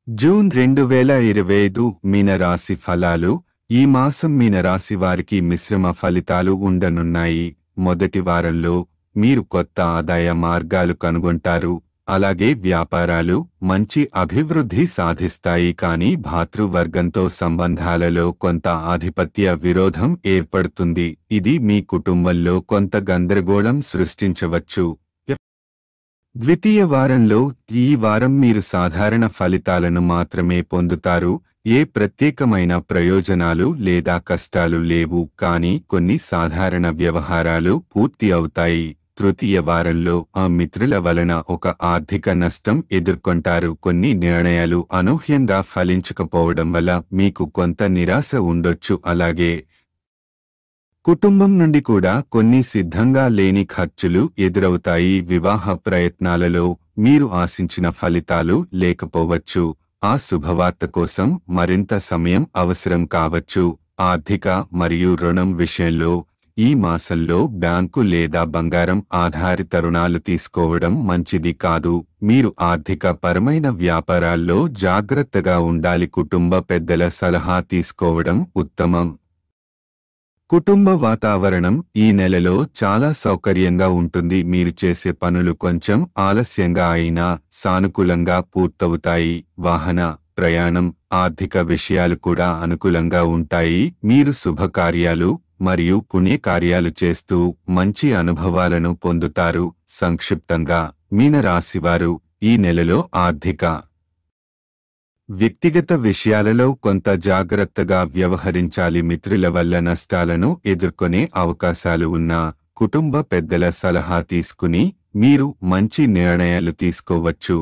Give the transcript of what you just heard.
June 2025 మీనరాశి ఫలాలు. ఈ మాసం మీనరాశి వారికి మిశ్రమ ఫలితాలు ఉండనున్నాయి. మొదటి వారంలో మీరు కొత్త ఆదాయ మార్గాలు కనుగొంటారు. అలాగే వ్యాపారాలు మంచి అభివృద్ధి సాధిస్తాయి. కానీ భాతృవర్గంతో సంబంధాలలో కొంత ఆధిపత్య విరోధం ఏర్పడుతుంది. ఇది మీ కుటుంబంలో కొంత గందరగోళం సృష్టించవచ్చు. ద్వితీయ వారంలో ఈ వారం మీరు సాధారణ ఫలితాలను మాత్రమే పొందుతారు. ఏ ప్రత్యేకమైన ప్రయోజనాలు లేదా కష్టాలు లేవు. కానీ కొన్ని సాధారణ వ్యవహారాలు పూర్తి అవుతాయి. తృతీయ వారంలో ఆ మిత్రుల వలన ఒక ఆర్థిక నష్టం ఎదుర్కొంటారు. కొన్ని నిర్ణయాలు అనూహ్యంగా ఫలించకపోవడం వల్ల మీకు కొంత నిరాశ ఉండొచ్చు. అలాగే కుటుంబం నుండి కూడా కొన్ని సిద్ధంగా లేని ఖర్చులు ఎదురవుతాయి. వివాహ ప్రయత్నాలలో మీరు ఆశించిన ఫలితాలు లేకపోవచ్చు. ఆ శుభవార్త కోసం మరింత సమయం అవసరం కావచ్చు. ఆర్థిక మరియు రుణం విషయంలో ఈ మాసంలో బ్యాంకు లేదా బంగారం ఆధారిత రుణాలు తీసుకోవడం మంచిది కాదు. మీరు ఆర్థిక పరమైన వ్యాపారాల్లో జాగ్రత్తగా ఉండాలి. కుటుంబ పెద్దల సలహా తీసుకోవడం ఉత్తమం. కుటుంబ వాతావరణం ఈ నెలలో చాలా సౌకర్యంగా ఉంటుంది. మీరు చేసే పనులు కొంచెం ఆలస్యంగా అయినా సానుకూలంగా పూర్తవుతాయి. వాహన ప్రయాణం, ఆర్థిక విషయాలు కూడా అనుకూలంగా ఉంటాయి. మీరు శుభకార్యాలు మరియు పుణ్యకార్యాలు చేస్తూ మంచి అనుభవాలను పొందుతారు. సంక్షిప్తంగా మీనరాశివారు ఈ నెలలో ఆర్థిక వ్యక్తిగత విషయాలలో కొంత జాగ్రత్తగా వ్యవహరించాలి. మిత్రుల వల్ల నష్టాలను ఎదుర్కొనే అవకాశాలు ఉన్నా కుటుంబ పెద్దల సలహా తీసుకుని మీరు మంచి నిర్ణయాలు తీసుకోవచ్చు.